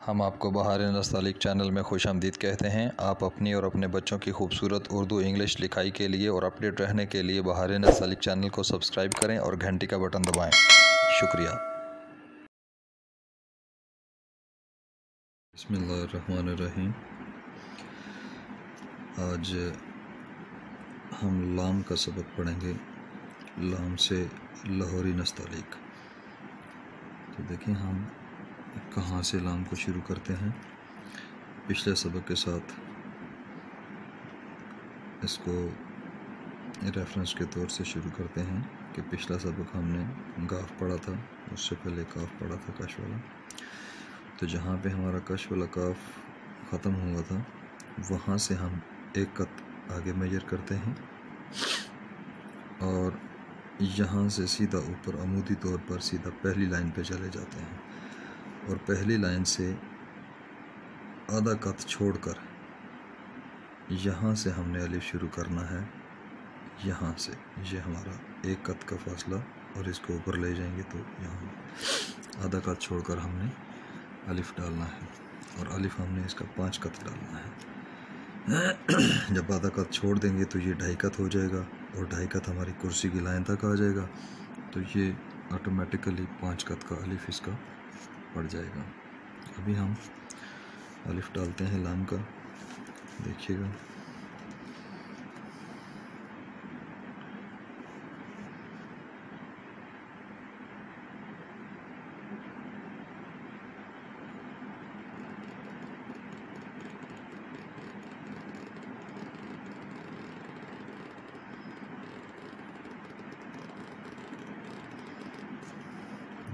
हम आपको बहार नस्तालिक चैनल में खुशामदीद कहते हैं। आप अपनी और अपने बच्चों की खूबसूरत उर्दू इंग्लिश लिखाई के लिए और अपडेट रहने के लिए बहार नस्तालिक चैनल को सब्सक्राइब करें और घंटी का बटन दबाएं। शुक्रिया। बिस्मिल्लाहिर्रहमानिर्रहीम। आज हम लाम का सबक पढ़ेंगे, लाम से लाहौरी नस्तालिक। तो देखें हम कहाँ से लाम को शुरू करते हैं। पिछले सबक के साथ इसको रेफरेंस के तौर से शुरू करते हैं कि पिछला सबक हमने गाफ पढ़ा था, उससे पहले काफ पढ़ा था, कश वाला। तो जहाँ पे हमारा कश वाला काफ ख़त्म हुआ था वहाँ से हम एक कत आगे मेजर करते हैं और यहाँ से सीधा ऊपर अमूदी तौर पर सीधा पहली लाइन पे चले जाते हैं और पहली लाइन से आधा कत छोड़कर यहाँ से हमने अलिफ शुरू करना है। यहाँ से ये हमारा एक कत का फासला और इसको ऊपर ले जाएंगे तो यहाँ आधा कत छोड़कर हमने अलिफ डालना है और अलिफ हमने इसका 5 कत डालना है। जब आधा कत छोड़ देंगे तो ये 2.5 कत हो जाएगा और 2.5 कत हमारी कुर्सी की लाइन तक आ जाएगा, तो ये ऑटोमेटिकली 5 कत का अलिफ इसका पड़ जाएगा। अभी हम अलिफ डालते हैं लाम का, देखिएगा।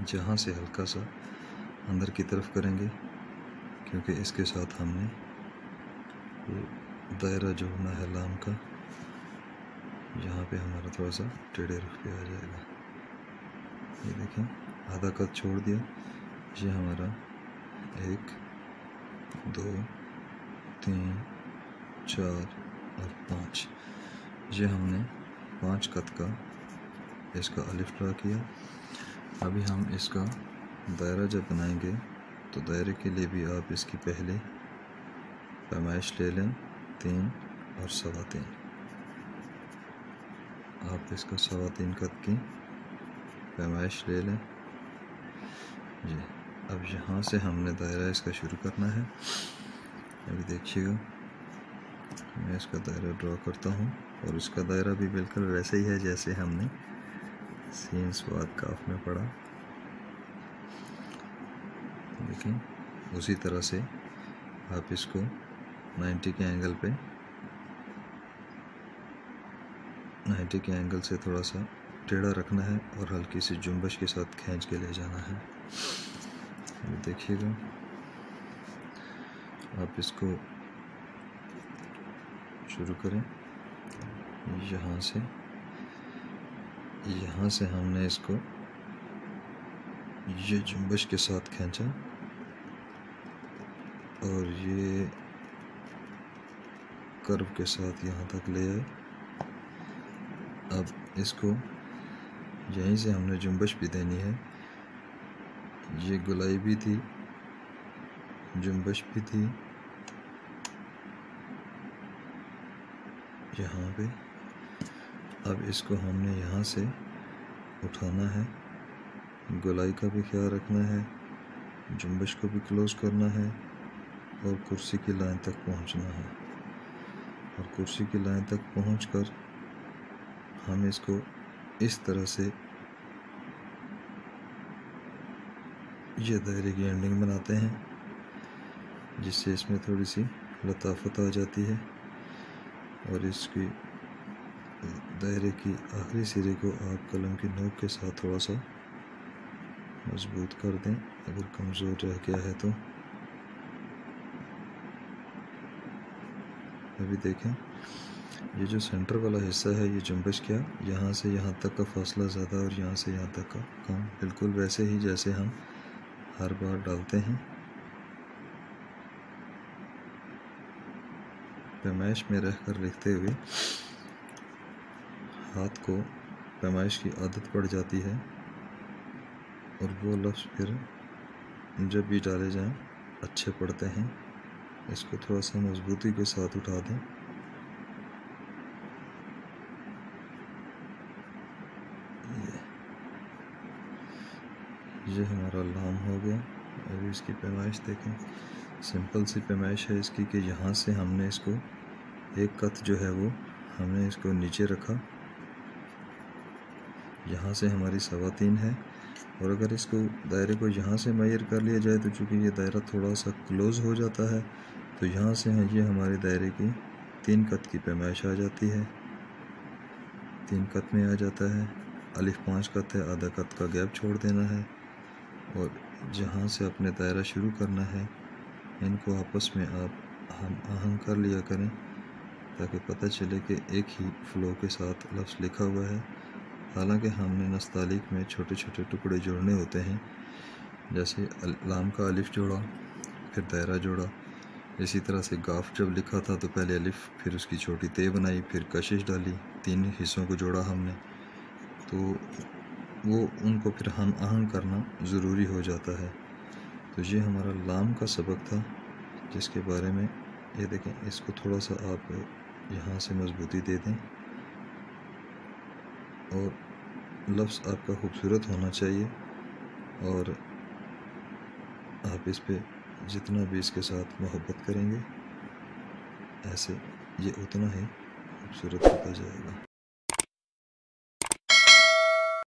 जहाँ से हल्का सा अंदर की तरफ करेंगे क्योंकि इसके साथ हमने दायरा जोड़ना है लाम का। यहाँ पे हमारा थोड़ा सा टेढ़े रुख पे आ जाएगा। ये देखें, आधा कत छोड़ दिया। ये हमारा 1 2 3 4 और 5, ये हमने 5 कत का इसका अलिफ ड्रा किया। अभी हम इसका दायरा जब बनाएंगे तो दायरे के लिए भी आप इसकी पहले पैमाइश ले लें 3 और 3.25। आप इसका 3.25 कत की पैमाइश ले लें जी। अब यहाँ से हमने दायरा इसका शुरू करना है। अभी देखिएगा, मैं इसका दायरा ड्रॉ करता हूँ और इसका दायरा भी बिल्कुल वैसे ही है जैसे हमने सीन स्वाद काफ में पढ़ा। देखें, उसी तरह से आप इसको 90 के एंगल पे 90 के एंगल से थोड़ा सा टेढ़ा रखना है और हल्की सी जुम्बश के साथ खींच के ले जाना है। देखिएगा, आप इसको शुरू करें। यहाँ से हमने इसको ये जुम्बश के साथ खींचा और ये कर्व के साथ यहाँ तक ले आए। अब इसको यहीं से हमने जुम्बश भी देनी है। ये गुलाई भी थी, जुम्बश भी थी यहाँ पे। अब इसको हमने यहाँ से उठाना है, गुलाई का भी ख्याल रखना है, जुम्बश को भी क्लोज करना है और कुर्सी की लाइन तक पहुँचना है। और कुर्सी की लाइन तक पहुँचकर हम इसको इस तरह से ये दायरे की एंडिंग बनाते हैं जिससे इसमें थोड़ी सी लताफत आ जाती है और इसकी दायरे की आखिरी सिरे को आप कलम की नोक के साथ थोड़ा सा मजबूत कर दें अगर कमज़ोर रह गया है तो। अभी देखें, ये जो सेंटर वाला हिस्सा है ये जुम्बश क्या, यहाँ से यहाँ तक का फासला ज़्यादा और यहाँ से यहाँ तक का कम, बिल्कुल वैसे ही जैसे हम हर बार डालते हैं। पैमाइश में रहकर लिखते हुए हाथ को पैमाइश की आदत पड़ जाती है और वो लफ्ज़ फिर जब भी डाले जाएं अच्छे पड़ते हैं। इसको थोड़ा सा मजबूती के साथ उठा दें। ये हमारा लाम हो गया। अभी इसकी पैमाइश देखें, सिंपल सी पैमाइश है इसकी कि यहाँ से हमने इसको एक कत जो है वो हमने इसको नीचे रखा, यहाँ से हमारी 3.25 है। और अगर इसको दायरे को यहाँ से मेजर कर लिया जाए तो चूँकि ये दायरा थोड़ा सा क्लोज़ हो जाता है, तो यहाँ से है ये हमारे दायरे की 3 कत की पैमाइश आ जाती है। 3 कत में आ जाता है। अलिफ 5 कत है, आधा कत का गैप छोड़ देना है। और जहाँ से अपने दायरा शुरू करना है, इनको आपस में आप हम आहंग कर लिया करें ताकि पता चले कि एक ही फ़्लो के साथ लफ्ज़ लिखा हुआ है। हालांकि हमने नस्तालिक में छोटे छोटे टुकड़े जोड़ने होते हैं, जैसे लाम का अलिफ जोड़ा, फिर दायरा जोड़ा। इसी तरह से गाफ जब लिखा था तो पहले अलिफ, फिर उसकी छोटी ते बनाई, फिर कशिश डाली, 3 हिस्सों को जोड़ा हमने, तो वो उनको फिर हम आहंग करना ज़रूरी हो जाता है। तो ये हमारा लाम का सबक था, जिसके बारे में ये देखें, इसको थोड़ा सा आप यहाँ से मजबूती दे दें और लफ्ज़ आपका खूबसूरत होना चाहिए। और आप इस पे जितना भी इसके साथ मोहब्बत करेंगे, ऐसे ये उतना ही खूबसूरत होता जाएगा।